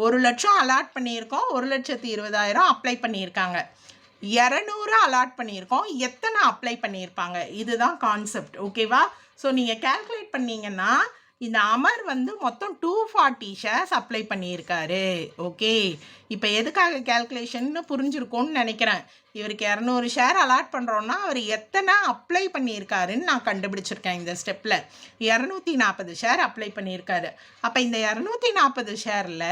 1 லட்சம் அலாட் பண்ணியிருக்கோம், 1,20,000 அப்ளை பண்ணியிருக்காங்க. 200 அலாட் பண்ணியிருக்கோம், எத்தனை அப்ளை பண்ணியிருப்பாங்க, இதுதான் கான்செப்ட். ஓகேவா? ஸோ நீங்கள் கேல்குலேட் பண்ணிங்கன்னா இந்த அமர் வந்து மொத்தம் 240 ஷேர்ஸ் அப்ளை பண்ணியிருக்காரு. ஓகே, இப்போ எதுக்காக கேல்குலேஷன்னு புரிஞ்சிருக்கும்னு நினைக்கிறேன். இவருக்கு 200 ஷேர் அலாட் பண்ணுறோன்னா அவர் எத்தனை அப்ளை பண்ணியிருக்காருன்னு நான் கண்டுபிடிச்சிருக்கேன். இந்த ஸ்டெப்பில் 240 ஷேர் அப்ளை பண்ணியிருக்காரு. அப்போ இந்த 240 ஷேரில்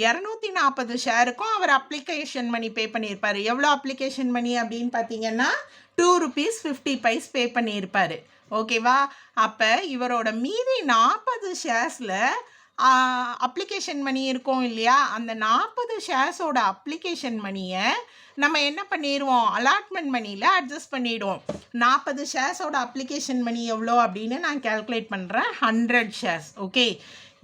240 ஷேருக்கும் அவர் அப்ளிகேஷன் மணி பே பண்ணியிருப்பார். எவ்வளோ அப்ளிகேஷன் மணி அப்படின்னு பார்த்தீங்கன்னா 2 rupees 50 paise பே பண்ணியிருப்பார். ஓகேவா? அப்போ இவரோட மீதி 40 ஷேர்ஸில் அப்ளிகேஷன் மணி இருக்கும் இல்லையா, அந்த 40 ஷேர்ஸோட அப்ளிகேஷன் மணியை நம்ம என்ன பண்ணிடுவோம், அலாட்மெண்ட் மணியில் அட்ஜஸ்ட் பண்ணிவிடுவோம். 40 ஷேர்ஸோட அப்ளிகேஷன் மணி எவ்வளோ அப்படின்னு நான் கேல்குலேட் பண்ணுறேன், 100 ஷேர்ஸ். ஓகே,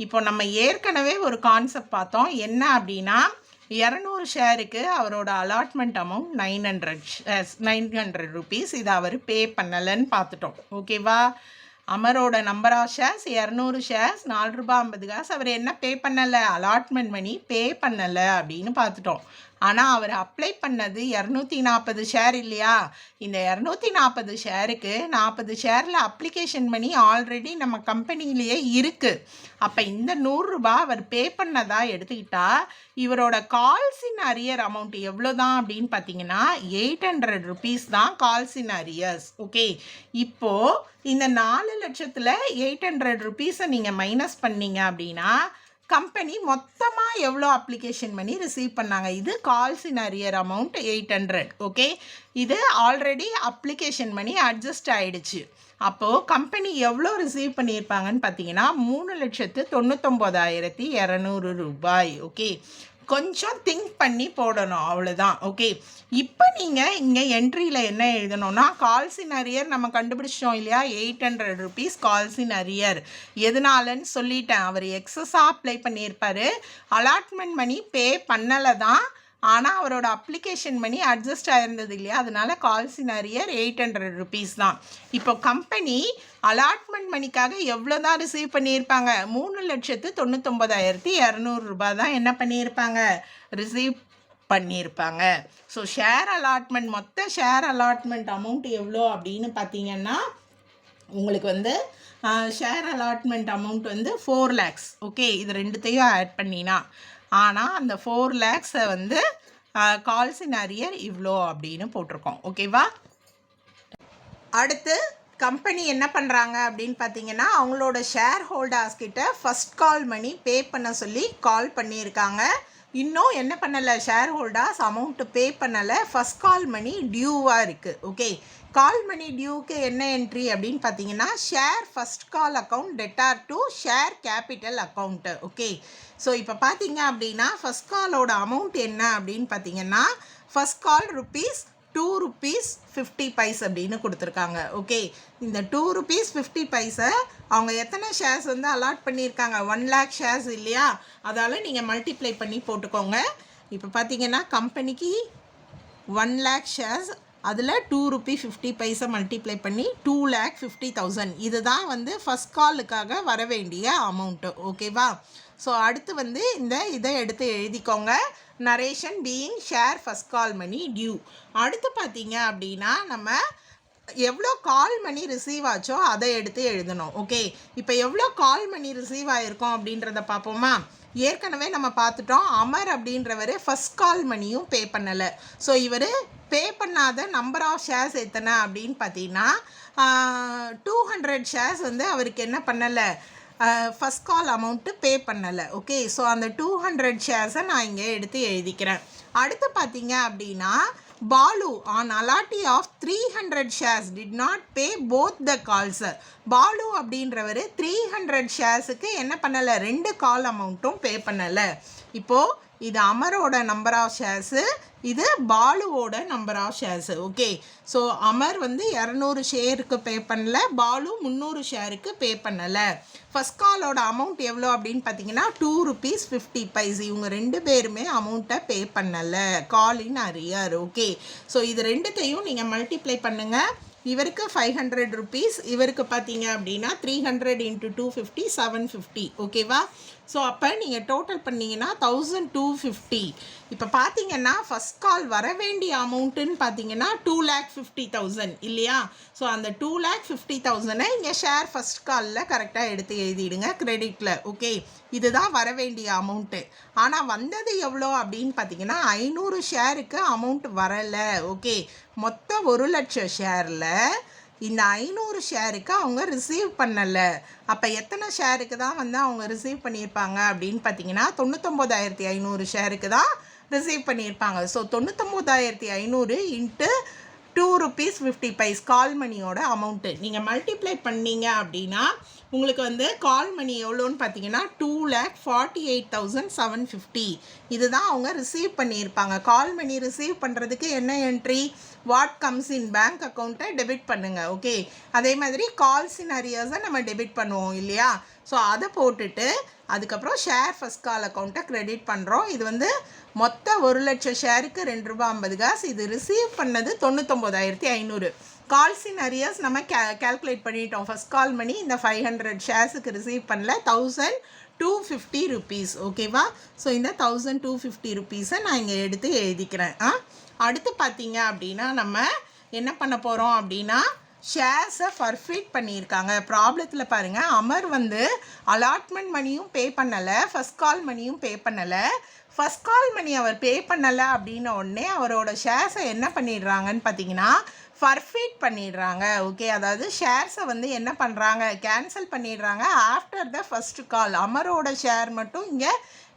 இப்போ நம்ம ஏற்கனவே ஒரு கான்செப்ட் பார்த்தோம். என்ன அப்படின்னா 200 ஷேருக்கு அவரோட அலாட்மெண்ட் அமௌண்ட் 900 ருபீஸ். இதை அவர் பே பண்ணலைன்னு பார்த்துட்டோம். ஓகேவா, அமரோட நம்பர் ஆஃப் ஷேர்ஸ் 200 ஷேர்ஸ், 4 ரூபாய் 50 காசு. அவர் என்ன பே பண்ணலை, அலாட்மெண்ட் மணி பே பண்ணலை அப்படின்னு பார்த்துட்டோம். ஆனால் அவர் அப்ளை பண்ணது 240 ஷேர் இல்லையா, இந்த 240 ஷேருக்கு 40 ஷேரில் அப்ளிகேஷன் மணி ஆல்ரெடி நம்ம கம்பெனிலேயே இருக்குது. அப்போ இந்த 100 ரூபாய் அவர் பே பண்ணதா எடுத்துக்கிட்டா இவரோட கால்ஸ் இன் அரியர் அமௌண்ட் எவ்வளோ தான் அப்படின்னு பார்த்தீங்கன்னா 800 ருபீஸ் தான் கால்ஸ் இன் அரியர்ஸ். ஓகே, இப்போது இந்த 4 லட்சத்தில் 800 ருபீஸை நீங்கள் மைனஸ் பண்ணீங்க அப்படின்னா கம்பெனி மொத்தமாக எவ்வளோ அப்ளிகேஷன் பண்ணி ரிசீவ் பண்ணாங்க. இது கால்ஸ் இன் அரியர் அமௌண்ட் 800. ஓகே, இது ஆல்ரெடி அப்ளிகேஷன் பண்ணி அட்ஜஸ்ட் ஆகிடுச்சு. அப்போது கம்பெனி எவ்வளோ ரிசீவ் பண்ணியிருப்பாங்கன்னு பார்த்தீங்கன்னா 3,99,200 ரூபாய். ஓகே, கொஞ்சம் திங்க் பண்ணி போடணும், அவ்வளோதான். ஓகே, இப்போ நீங்கள் இங்கே என்ட்ரியில் என்ன எழுதணும்னா கால்ஸ் இன் அரியர் நம்ம கண்டுபிடிச்சோம் இல்லையா, 800 ருபீஸ் கால்ஸ் இன் அரியர். எதனாலன்னு சொல்லிட்டேன், அவர் எக்ஸஸாக அப்ளை பண்ணியிருப்பார், அலாட்மெண்ட் மணி பே பண்ணலை தான், ஆனால் அவரோட அப்ளிகேஷன் மணி அட்ஜஸ்ட் ஆகிருந்தது இல்லையா, அதனால கால்ஸ் இன் அரியர் 800 ருபீஸ் தான். இப்போ கம்பெனி அலாட்மெண்ட் மணிக்காக எவ்வளோ தான் ரிசீவ் பண்ணியிருப்பாங்க, 3,99,200 ரூபாய் தான் என்ன பண்ணியிருப்பாங்க, ரிசீவ் பண்ணியிருப்பாங்க. ஸோ ஷேர் அலாட்மெண்ட், மொத்த ஷேர் அலாட்மெண்ட் அமௌண்ட் எவ்வளோ அப்படின்னு பார்த்தீங்கன்னா உங்களுக்கு வந்து ஷேர் அலாட்மெண்ட் அமௌண்ட் வந்து 4 lakhs. ஓகே, இது ரெண்டுத்தையும் ஆட் பண்ணினா, ஆனால் அந்த 4 lakhs-ஐ வந்து கால்ஸ் இன் அரியர் இவ்வளோ அப்படின்னு போட்டிருக்கோம். ஓகேவா, அடுத்து கம்பெனி என்ன பண்ணுறாங்க அப்படின்னு பார்த்தீங்கன்னா அவங்களோட ஷேர் ஹோல்டர்ஸ் கிட்ட ஃபஸ்ட் கால் மணி பே பண்ண சொல்லி கால் பண்ணியிருக்காங்க. இன்னும் என்ன பண்ணலை, ஷேர் ஹோல்டர்ஸ் அமௌண்ட்டு பே பண்ணலை, ஃபஸ்ட் கால் மணி டியூவாக இருக்குது. ஓகே, கால் மணி டியூக்கு என்ன என்ட்ரி அப்படின்னு பார்த்தீங்கன்னா share first call account debtor to share capital account. Okay, so இப்போ பார்த்தீங்க அப்படின்னா ஃபஸ்ட் காலோட அமௌண்ட் என்ன அப்படின்னு பார்த்தீங்கன்னா ஃபஸ்ட் கால் ₹2.50 அப்படின்னு கொடுத்துருக்காங்க. ஓகே, இந்த ₹2.50 அவங்க எத்தனை ஷேர்ஸ் வந்து அலாட் பண்ணியிருக்காங்க, 1 lakh ஷேர்ஸ் இல்லையா, அதால் நீங்கள் மல்டிப்ளை பண்ணி போட்டுக்கோங்க. இப்போ பார்த்தீங்கன்னா கம்பெனிக்கு 1 lakh ஷேர்ஸ், அதில் ₹2.50 மல்டிப்ளை பண்ணி 2,50,000. இதுதான் வந்து ஃபஸ்ட் காலுக்காக வர வேண்டிய அமௌண்ட்டு. ஓகேவா, ஸோ அடுத்து வந்து இதை எடுத்து எழுதிக்கோங்க, narration being share first call money due. அடுத்து பார்த்தீங்க அப்படின்னா நம்ம எவ்வளோ கால் மணி ரிசீவ் ஆச்சோ அதை எடுத்து எழுதணும். ஓகே, இப்போ எவ்வளோ கால் மணி ரிசீவ் ஆகிருக்கோம் அப்படின்றத பார்ப்போமா. ஏற்கனவே நம்ம பார்த்துட்டோம், அமர் அப்படின்றவர் ஃபஸ்ட் கால் மணியும் பே பண்ணலை. ஸோ இவர் பே பண்ணாத நம்பர் ஆஃப் ஷேர்ஸ் எத்தனை அப்படின்னு பார்த்தீங்கன்னா 200 ஷேர்ஸ் வந்து அவருக்கு என்ன பண்ணலை, ஃபஸ்ட் கால் அமௌண்ட்டு பே பண்ணலை. ஓகே, ஸோ அந்த 200 ஷேர்ஸை நான் இங்கே எடுத்து எழுதிக்கிறேன். அடுத்து பார்த்தீங்க அப்படின்னா Balu an allottee of 300 shares did not pay both the calls. Balu அப்படின்றவர் 300 ஷேர்ஸுக்கு என்ன பண்ணலை, 2 கால் அமௌண்ட்டும் பே பண்ணலை. இப்போது இது அமரோட நம்பர் ஆஃப் ஷேர்ஸு, இது பாலுவோட number of shares. Okay, so Amar வந்து 200 ஷேருக்கு பே பண்ணல, பாலு 300 ஷேருக்கு பே பண்ணலை. ஃபஸ்ட் காலோட அமௌண்ட் எவ்வளோ அப்படின்னு பார்த்தீங்கன்னா ₹2.50. இவங்க 2 பேருமே அமௌண்ட்டை பே பண்ணலை, கால் இன் அரியர். ஓகே, ஸோ இது ரெண்டுத்தையும் நீங்கள் மல்டிப்ளை பண்ணுங்கள். இவருக்கு 500 ருபீஸ், இவருக்கு பார்த்தீங்க அப்படின்னா 300 × 250 750. ஓகேவா, ஸோ அப்போ நீங்கள் டோட்டல் பண்ணிங்கன்னா 1250. இப்போ பார்த்தீங்கன்னா ஃபஸ்ட் கால் வர வேண்டிய அமௌண்ட்டுன்னு பார்த்தீங்கன்னா 2,50,000 இல்லையா. ஸோ அந்த 2,50,000-ஐ இங்கே ஷேர் ஃபஸ்ட் காலில் கரெக்டாக எடுத்து எழுதிடுங்க கிரெடிட்டில். ஓகே, இதுதான் வர வேண்டிய அமௌண்ட்டு. ஆனால் வந்தது எவ்வளோ அப்படின்னு பார்த்தீங்கன்னா 500 ஷேருக்கு அமௌண்ட் வரலை. ஓகே, மொத்தம் 1 லட்சம் ஷேரில் இந்த 500 ஷேருக்கு அவங்க ரிசீவ் பண்ணலை. அப்போ எத்தனை ஷேருக்கு தான் வந்து அவங்க ரிசீவ் பண்ணியிருப்பாங்க அப்படின்னு பார்த்தீங்கன்னா 99,500 ஷேருக்கு தான் ரிசீவ் பண்ணியிருப்பாங்க. ஸோ 99,500 × ₹2.50 கால் மணியோட அமௌண்ட்டு நீங்கள் மல்டிப்ளை பண்ணீங்க அப்படின்னா உங்களுக்கு வந்து கால் மணி எவ்வளோன்னு பார்த்தீங்கன்னா 2,48,750 இதுதான் அவங்க ரிசீவ் பண்ணியிருப்பாங்க. கால் மணி ரிசீவ் பண்ணுறதுக்கு என்ன entry, what comes in bank அக்கௌண்ட்டை டெபிட் பண்ணுங்கள். ஓகே, அதே மாதிரி கால்ஸ் இன் அரியர்ஸை நம்ம டெபிட் பண்ணுவோம் இல்லையா. ஸோ அதை போட்டுட்டு அதுக்கப்புறம் ஷேர் ஃபஸ்ட் கால் அக்கௌண்ட்டை க்ரெடிட் பண்ணுறோம். இது வந்து மொத்த 1,00,000 ஷேருக்கு ₹2.50. இது ரிசீவ் பண்ணது 99,500. கால்ஸ் இன் அரியர்ஸ் நம்ம கேல்குலேட் பண்ணிட்டோம். ஃபஸ்ட் கால் மணி இந்த 500 ஷேர்ஸுக்கு ரிசீவ் பண்ணல, ₹1,250. ஓகேவா. ஸோ இந்த ₹1,250 நான் இங்கே எடுத்து எழுதிக்கிறேன். அடுத்து பார்த்தீங்க அப்படின்னா நம்ம என்ன பண்ண போகிறோம் அப்படின்னா ஷேர்ஸை ஃபர்ஃபிட் பண்ணியிருக்காங்க. ப்ராப்ளத்தில் பாருங்கள், அமர் வந்து அலாட்மெண்ட் மணியும் பே பண்ணலை, ஃபஸ்ட் கால் மணியும் பே பண்ணலை. ஃபஸ்ட் கால் மணி அவர் பே பண்ணலை அப்படின்ன உடனே அவரோட ஷேர்ஸை என்ன பண்ணிடுறாங்கன்னு பார்த்தீங்கன்னா ஃபர்ஃபிட் பண்ணிடுறாங்க. ஓகே, அதாவது ஷேர்ஸை வந்து என்ன பண்ணுறாங்க, கேன்சல் பண்ணிடுறாங்க. ஆஃப்டர் த ஃபஸ்ட் கால் அமரோட ஷேர் மட்டும் இங்கே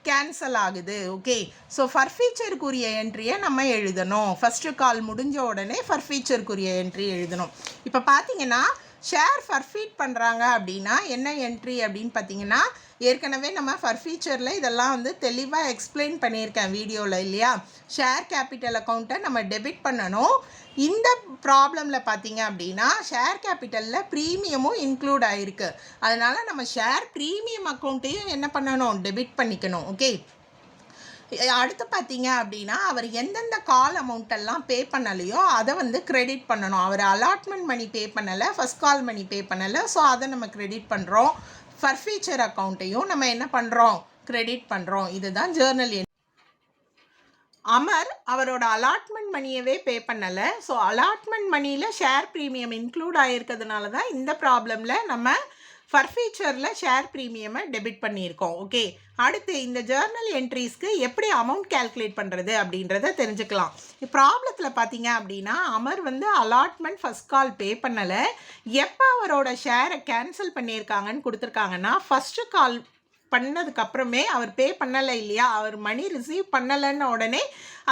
கேன்சல் ஆகுது. ஓகே, ஸோ ஃபர்ஃபீச்சருக்குரிய என்ட்ரியை நம்ம எழுதணும். ஃபஸ்ட்டு கால் முடிஞ்ச உடனே ஃபர்ஃபீச்சருக்குரிய என்ட்ரி எழுதணும். இப்போ பார்த்தீங்கன்னா ஷேர் ஃபர்ஃபீட் பண்ணுறாங்க அப்படின்னா என்ன என்ட்ரி அப்படின்னு பார்த்தீங்கன்னா ஏற்கனவே நம்ம ஃபர்ஃபீச்சரில் இதெல்லாம் வந்து தெளிவாக எக்ஸ்பிளைன் பண்ணியிருக்கேன் வீடியோவில் இல்லையா. ஷேர் கேபிட்டல் அக்கௌண்ட்டை நம்ம டெபிட் பண்ணணும். இந்த ப்ராப்ளமில் பார்த்தீங்க அப்படின்னா ஷேர் கேபிட்டலில் ப்ரீமியமும் இன்க்ளூட் ஆகிருக்கு. அதனால் நம்ம ஷேர் ப்ரீமியம் அக்கௌண்ட்டையும் என்ன பண்ணணும், டெபிட் பண்ணிக்கணும். ஓகே, அடுத்து பார்த்தீங்க அப்படின்னா அவர் எந்தெந்த கால் அமௌண்ட்டெல்லாம் பே பண்ணலையோ அதை வந்து கிரெடிட் பண்ணணும். அவர் அலாட்மெண்ட் மணி பே பண்ணலை, ஃபஸ்ட் கால் மணி பே பண்ணலை. ஸோ அதை நம்ம கிரெடிட் பண்ணுறோம். ஃபர்ஃபீச்சர் அக்கௌண்ட்டையும் நம்ம என்ன பண்ணுறோம், கிரெடிட் பண்ணுறோம். இதுதான் ஜேர்னல். அமர் அவரோட அலாட்மெண்ட் மணியவே பே பண்ணலை. ஸோ அலாட்மெண்ட் மணியில் ஷேர் ப்ரீமியம் இன்க்ளூட் ஆகிருக்கிறதுனால தான் இந்த ப்ராப்ளமில் நம்ம ஃபர்ஃபீச்சரில் ஷேர் ப்ரீமியமை டெபிட் பண்ணியிருக்கோம். ஓகே, அடுத்து இந்த ஜேர்னல் என்ட்ரிஸ்க்கு எப்படி அமௌண்ட் கேல்குலேட் பண்ணுறது அப்படின்றத தெரிஞ்சுக்கலாம். ப்ராப்ளத்தில் பார்த்தீங்க அப்படின்னா அமர் வந்து அலாட்மெண்ட் ஃபஸ்ட் கால் பே பண்ணலை. எப்போ அவரோட ஷேரை கேன்சல் பண்ணியிருக்காங்கன்னு கொடுத்துருக்காங்கன்னா ஃபஸ்ட்டு கால் பண்ணதுக்கப்புறமே அவர் பே பண்ணலை இல்லையா, அவர் மணி ரிசீவ் பண்ணலைன்னு உடனே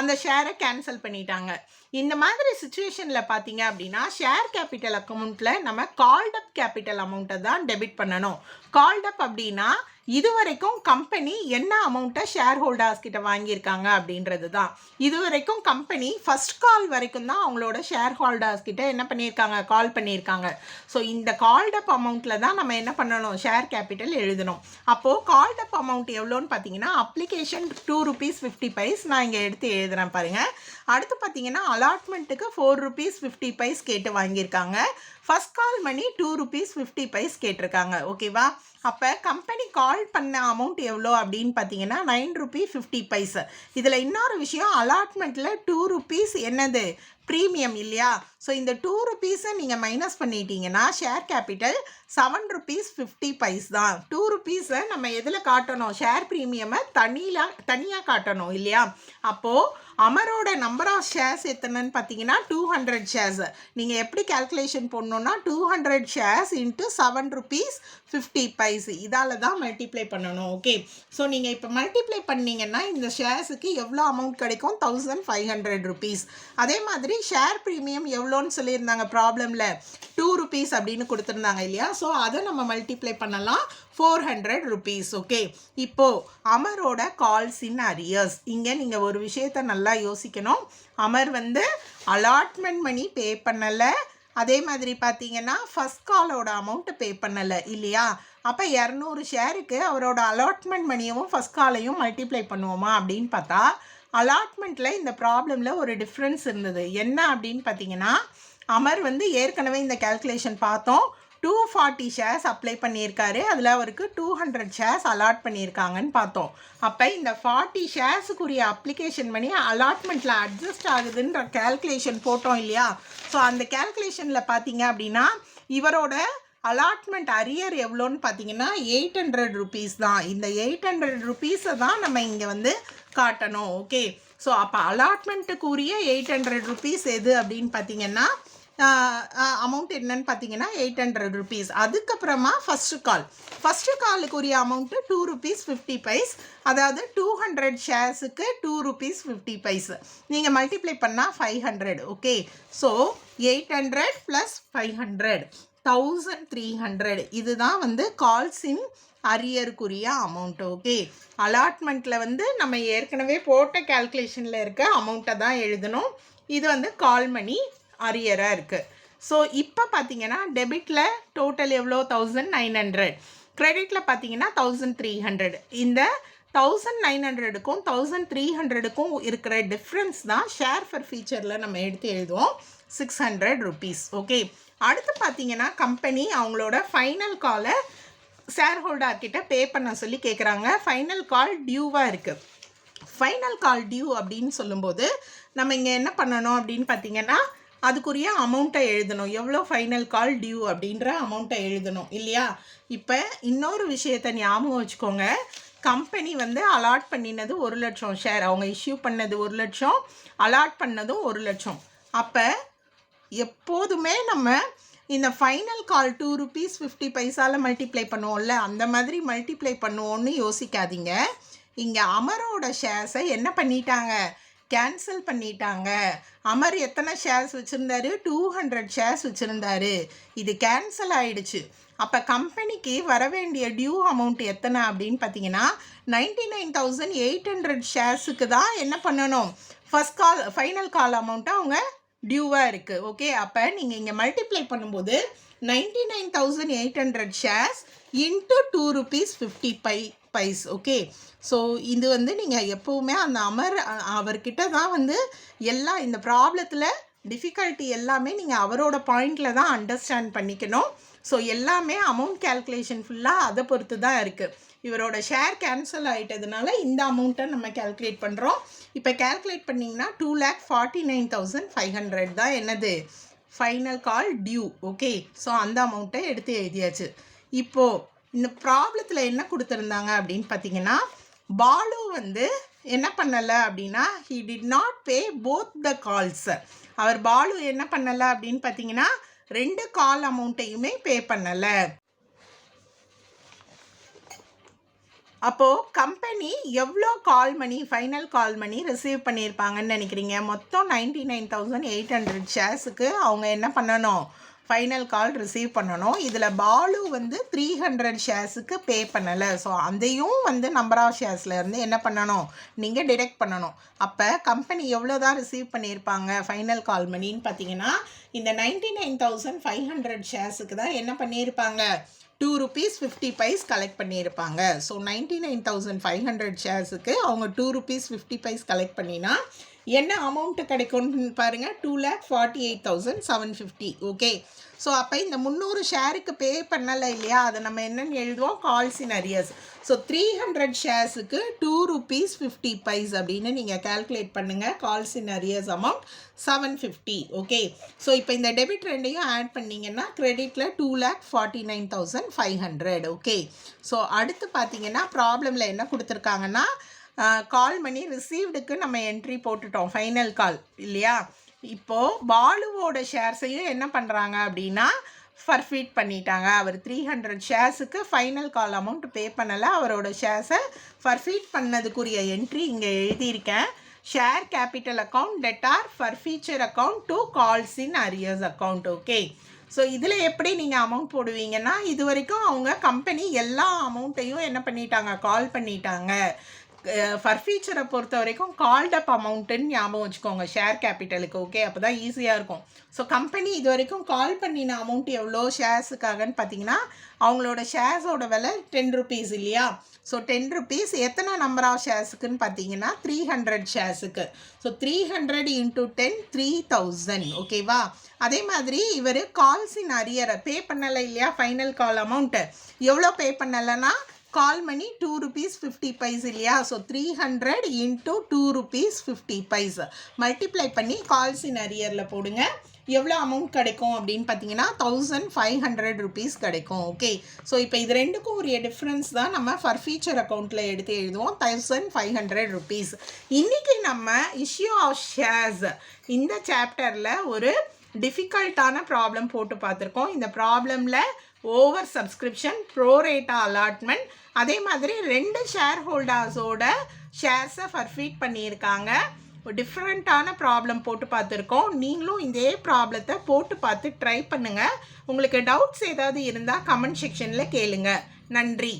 அந்த ஷேரை கேன்சல் பண்ணிட்டாங்க. இந்த மாதிரி சுச்சுவேஷனில் பார்த்தீங்க அப்படின்னா ஷேர் கேபிட்டல் அக்கௌண்ட்டில் நம்ம கால்டப் கேபிட்டல் அமௌண்ட்டை தான் டெபிட் பண்ணணும். கால்டப் அப்படின்னா இது வரைக்கும் கம்பெனி என்ன அமௌண்ட்டை ஷேர் ஹோல்டர்ஸ் கிட்ட வாங்கியிருக்காங்க அப்படின்றது தான். இது வரைக்கும் கம்பெனி ஃபஸ்ட் கால் வரைக்கும் தான் அவங்களோட ஷேர் ஹோல்டர்ஸ் கிட்ட என்ன பண்ணியிருக்காங்க, கால் பண்ணியிருக்காங்க. ஸோ இந்த கால்டப் அமௌண்ட்டில் தான் நம்ம என்ன பண்ணணும், ஷேர் கேபிட்டல் எழுதணும். அப்போது கால்டப் அமௌண்ட் எவ்வளோன்னு பார்த்தீங்கன்னா அப்ளிகேஷன் ₹2.50 நான் இங்கே எடுத்து எழுதுகிறேன் பாருங்கள். அடுத்து பார்த்தீங்கன்னா அலாட்மெண்ட்டுக்கு ₹4.50 கேட்டு வாங்கியிருக்காங்க. ஃபஸ்ட் கால் மணி ₹2.50 கேட்டிருக்காங்க. ஓகேவா. அப்போ கம்பெனி கால் பண்ண அமௌண்ட் எவ்வளோ அப்படின்னு பார்த்தீங்கன்னா ₹9.50. இதில் இன்னொரு விஷயம், அலாட்மெண்ட்டில் ₹2 என்னது, ப்ரீமியம் இல்லையா. ஸோ இந்த ₹2 நீங்கள் மைனஸ் பண்ணிட்டீங்கன்னா ஷேர் கேபிட்டல் ₹7.50 தான். ₹2 நம்ம எதில் காட்டணும், ஷேர் ப்ரீமியமை தனியாக காட்டணும் இல்லையா. அப்போது அமரோட நம்பர் ஆஃப் ஷேர்ஸ் எத்தனைன்னு பார்த்தீங்கன்னா 200 ஷேர்ஸ். நீங்கள் எப்படி கேல்குலேஷன் பண்ணணும்னா 200 ஷேர்ஸ் இன்ட்டு ₹7.50 இதால் தான் மல்டிப்ளை பண்ணணும். ஓகே, ஸோ நீங்கள் இப்போ மல்டிப்ளை பண்ணிங்கன்னா இந்த ஷேர்ஸுக்கு எவ்வளோ அமௌண்ட் கிடைக்கும், ₹1,500. அதே மாதிரி ஷேர் ப்ரீமியம் எவ்வளோன்னு சொல்லியிருந்தாங்க ப்ராப்ளமில், ₹2 அப்படின்னு கொடுத்துருந்தாங்க இல்லையா. ஸோ அதை நம்ம மல்டிப்ளை பண்ணலாம், ₹400. ஓகே, இப்போது அமரோட கால்ஸ் இன் அரியர்ஸ். இங்கே நீங்கள் ஒரு விஷயத்தை நல்லா யோசிக்கணும். அமர் வந்து அலாட்மெண்ட் மணி பே பண்ணலை, அதே மாதிரி பார்த்தீங்கன்னா ஃபஸ்ட் காலோட அமௌண்ட்டு பே பண்ணலை இல்லையா. அப்போ 200 ஷேருக்கு அவரோட அலாட்மெண்ட் மணியவும் ஃபஸ்ட் காலையும் மல்டிப்ளை பண்ணுவோமா அப்படின்னு பார்த்தா அலாட்மெண்ட்டில் இந்த ப்ராப்ளமில் ஒரு டிஃப்ரென்ஸ் இருந்தது. என்ன அப்படின்னு பார்த்தீங்கன்னா அமர் வந்து ஏற்கனவே இந்த கேல்குலேஷன் பார்த்தோம், 240 ஷேர்ஸ் அப்ளை பண்ணியிருக்காரு. அதில் அவருக்கு 200 ஷேர்ஸ் அலாட் பண்ணியிருக்காங்கன்னு பார்த்தோம். அப்போ இந்த 40 ஷேர்ஸுக்குரிய அப்ளிகேஷன் பண்ணி அலாட்மெண்ட்டில் அட்ஜஸ்ட் ஆகுதுன்ற கேல்குலேஷன் போட்டோம் இல்லையா. ஸோ அந்த கேல்குலேஷனில் பார்த்தீங்க அப்படின்னா இவரோட அலாட்மெண்ட் அரியர் எவ்வளோன்னு பார்த்தீங்கன்னா ₹800 தான். இந்த ₹800 தான் நம்ம இங்கே வந்து காட்டணும். ஓகே, ஸோ அப்போ அலாட்மெண்ட்டுக்குரிய ₹800 எது அப்படின்னு பார்த்தீங்கன்னா அமௌண்ட் என்னன்னு பார்த்தீங்கன்னா 800 rupees. அதுக்கப்புறமா ஃபஸ்ட்டு காலுக்குரிய அமௌண்ட்டு 2 rupees 50 paise. அதாவது 200 ஷேர்ஸுக்கு 2 rupees 50 paise. நீங்கள் மல்டிப்ளை பண்ணால் 500. Okay, so 800 + 500 1300. இதுதான் வந்து கால்ஸ் இன் அரியருக்குரிய அமௌண்ட். ஓகே, அலாட்மெண்ட்டில் வந்து நம்ம ஏற்கனவே போட்ட கேல்குலேஷனில் இருக்க அமௌண்ட்டை தான் எழுதணும். இது வந்து கால் மணி அரியராக இருக்குது. ஸோ இப்போ பார்த்தீங்கன்னா டெபிட்டில் டோட்டல் எவ்வளோ 1900, கிரெடிட்டில் பார்த்தீங்கன்னா 1300. இந்த 1900க்கும் 1300க்கும் இருக்கிற டிஃப்ரென்ஸ் தான் ஷேர் ஃபார் ஃபீச்சரில் நம்ம எடுத்து எழுதுவோம் 600 rupees. ஓகே, அடுத்து பார்த்தீங்கன்னா கம்பெனி அவங்களோட ஃபைனல் காலை ஷேர் ஹோல்டர்கிட்ட பே பண்ண சொல்லி கேட்குறாங்க. ஃபைனல் கால் டியூவாக இருக்குது. ஃபைனல் கால் டியூ அப்படின்னு சொல்லும்போது நம்ம இங்கே என்ன பண்ணணும் அப்படின்னு பார்த்தீங்கன்னா அதுக்குரிய அமௌண்ட்டை எழுதணும். எவ்வளோ ஃபைனல் கால் டியூ அப்படின்ற அமௌண்ட்டை எழுதணும் இல்லையா? இப்போ இன்னொரு விஷயத்தை ஞாபகம் வச்சுக்கோங்க. கம்பெனி வந்து அலாட் பண்ணினது 1 லட்சம் ஷேர், அவங்க இஷ்யூ பண்ணது 1 லட்சம், அலாட் பண்ணதும் 1 லட்சம். அப்போ எப்போதுமே நம்ம இந்த ஃபைனல் கால் 2 rupees 50 பைசால மல்டிப்ளை பண்ணுவோம்ல, அந்த மாதிரி மல்டிப்ளை பண்ணுவோன்னு யோசிக்காதீங்க. இங்கே அமரோட ஷேர்ஸை என்ன பண்ணிட்டாங்க, கேன்சல் பண்ணிட்டாங்க. அமர் எத்தனை ஷேர்ஸ் வச்சுருந்தாரு, 200 ஷேர்ஸ் வச்சுருந்தாரு. இது கேன்சல் ஆகிடுச்சு. அப்போ கம்பெனிக்கு வர வேண்டிய டியூ அமௌண்ட் எத்தனை அப்படின்னு பார்த்தீங்கன்னா 99,800 ஷேர்ஸுக்கு தான் என்ன பண்ணணும், ஃபைனல் கால் அமௌண்ட்டை அவங்க டியூவாக இருக்குது. ஓகே, அப்போ நீங்கள் இங்கே மல்டிப்ளை பண்ணும்போது 99,800 shares into 2 rupees 50 paise. Okay, so இது வந்து நீங்கள் எப்போவுமே அந்த அவர்கிட்ட தான் வந்து எல்லா இந்த ப்ராப்ளத்தில் டிஃபிகல்ட்டி எல்லாமே நீங்கள் அவரோட பாயிண்டில் தான் அண்டர்ஸ்டாண்ட் பண்ணிக்கணும். ஸோ எல்லாமே அமௌண்ட் கேல்குலேஷன் ஃபுல்லாக அதை பொறுத்து தான் இருக்குது. இவரோட ஷேர் கேன்சல் ஆகிட்டதுனால இந்த அமௌண்ட்டை நம்ம கேல்குலேட் பண்ணுறோம். இப்போ கேல்குலேட் பண்ணிங்கன்னா 2,49,500 தான் என்னது final call due. Okay, so அந்த அமௌண்ட்டை எடுத்து எழுதியாச்சு. இப்போது இந்த ப்ராப்ளத்தில் என்ன கொடுத்துருந்தாங்க அப்படின்னு பார்த்தீங்கன்னா பாலு வந்து என்ன பண்ணலை அப்படின்னா he did not pay both the calls. அவர் பாலு என்ன பண்ணலை அப்படின்னு பார்த்தீங்கன்னா 2 கால் அமௌண்ட்டையுமே பே பண்ணலை. அப்போது கம்பெனி எவ்வளோ கால் மணி ஃபைனல் கால் மணி ரிசீவ் பண்ணியிருப்பாங்கன்னு நினைக்கிறீங்க? மொத்தம் 99,800 ஷேர்ஸுக்கு அவங்க என்ன பண்ணணும், ஃபைனல் கால் ரிசீவ் பண்ணணும். இதில் பாலு வந்து 300 ஷேர்ஸுக்கு பே பண்ணலை. ஸோ அதையும் வந்து நம்பர் ஆஃப் ஷேர்ஸ்லேருந்து என்ன பண்ணணும், நீங்கள் டிடெக்ட் பண்ணணும். அப்போ கம்பெனி எவ்வளோ தான் ரிசீவ் பண்ணியிருப்பாங்க ஃபைனல் கால் மணின்னு பார்த்தீங்கன்னா இந்த 99,500 ஷேர்ஸுக்கு தான் என்ன பண்ணியிருப்பாங்க 2 rupees 50 paise கலெக்ட் பண்ணியிருப்பாங்க. ஸோ 99,500 ஷேர்ஸுக்கு அவங்க 2 rupees 50 paise கலெக்ட் பண்ணினா என்ன அமௌண்ட்டு கிடைக்கும்னு பாருங்கள், 2,48,750. ஓகே, ஸோ அப்போ இந்த 300 ஷேருக்கு பே பண்ணலை இல்லையா, அதை நம்ம என்னென்னு எழுதுவோம், calls in arrears. So 300 ஷேர்ஸுக்கு 2 rupees 50 paise அப்படின்னு நீங்கள் கால்குலேட் பண்ணுங்கள். Calls in arrears amount 750. Okay, so இப்போ இந்த டெபிட் ரெண்டையும் ஆட் பண்ணிங்கன்னா கிரெடிட்டில் 2,49,500. ஓகே, ஸோ அடுத்து பார்த்தீங்கன்னா ப்ராப்ளமில் என்ன கொடுத்துருக்காங்கன்னா கால் மணி ரிசீவ்டுக்கு நம்ம என்ட்ரி போட்டுட்டோம் ஃபைனல் கால் இல்லையா. இப்போது பாலுவோட ஷேர்ஸையும் என்ன பண்ணுறாங்க அப்படின்னா ஃபர்ஃபீட் பண்ணிட்டாங்க. அவர் 300 ஷேர்ஸுக்கு ஃபைனல் கால் அமௌண்ட் பே பண்ணலை. அவரோட ஷேர்ஸை ஃபர்ஃபீட் பண்ணதுக்குரிய என்ட்ரி இங்கே எழுதியிருக்கேன். Share capital account debtor ஃபர்ஃபீச்சர் account to calls in arrears account. Okay, so இதில் எப்படி நீங்கள் அமௌண்ட் போடுவீங்கன்னா இது வரைக்கும் அவங்க கம்பெனி எல்லா அமௌண்ட்டையும் என்ன பண்ணிட்டாங்க, கால் பண்ணிட்டாங்க. ஃபர்ஃபீச்சரை பொறுத்த வரைக்கும் கால்டப் அமௌண்ட்டுன்னு ஞாபகம் வச்சுக்கோங்க ஷேர் கேபிட்டலுக்கு. ஓகே, அப்போ தான் ஈஸியாக இருக்கும். ஸோ கம்பெனி இது வரைக்கும் கால் பண்ணின அமௌண்ட் எவ்வளோ ஷேர்ஸுக்காகன்னு பார்த்தீங்கன்னா அவங்களோட ஷேர்ஸோட விலை 10 rupees இல்லையா. ஸோ 10 rupees எத்தனை நம்பர் ஆஃப் ஷேர்ஸுக்குன்னு பார்த்தீங்கன்னா 300 ஷேர்ஸுக்கு. ஸோ 300 × 10 3,000. ஓகேவா, அதே மாதிரி இவர் கால்ஸ் இன் அரியரை பே பண்ணலை இல்லையா, ஃபைனல் கால் அமௌண்ட்டு எவ்வளோ பே பண்ணலைன்னா கால் மணி 2 rupees 50 paise இல்லையா. ஸோ 300 × 2 rupees 50 paise மல்டிப்ளை பண்ணி கால்ஸ் இன் அரியரில் போடுங்க. எவ்வளோ அமௌண்ட் கிடைக்கும் அப்படின்னு பார்த்தீங்கன்னா 1,500 rupees கிடைக்கும். ஓகே, ஸோ இப்போ இது ரெண்டுக்கும் உரிய டிஃப்ரென்ஸ் தான் நம்ம ஃபர்ஃபீச்சர் அக்கௌண்ட்டில் எடுத்து எழுதுவோம் 1,500 rupees. இன்றைக்கி நம்ம இஷ்யூ ஆஃப் ஷேர்ஸ் இந்த சாப்டரில் ஒரு டிஃபிகல்ட்டான ப்ராப்ளம் போட்டு பார்த்துருக்கோம். இந்த ப்ராப்ளமில் ஓவர் சப்ஸ்கிரிப்ஷன், ப்ரோரேட்டா அலாட்மெண்ட், அதே மாதிரி 2 ஷேர் ஹோல்டர்ஸோட ஷேர்ஸை ஃபர்ஃபீட் பண்ணியிருக்காங்க. டிஃப்ரெண்ட்டான ப்ராப்ளம் போட்டு பார்த்துருக்கோம். நீங்களும் இதே ப்ராப்ளத்தை போட்டு பார்த்து ட்ரை பண்ணுங்கள். உங்களுக்கு டவுட்ஸ் ஏதாவது இருந்தால் கமெண்ட் செக்ஷனில் கேளுங்க. நன்றி.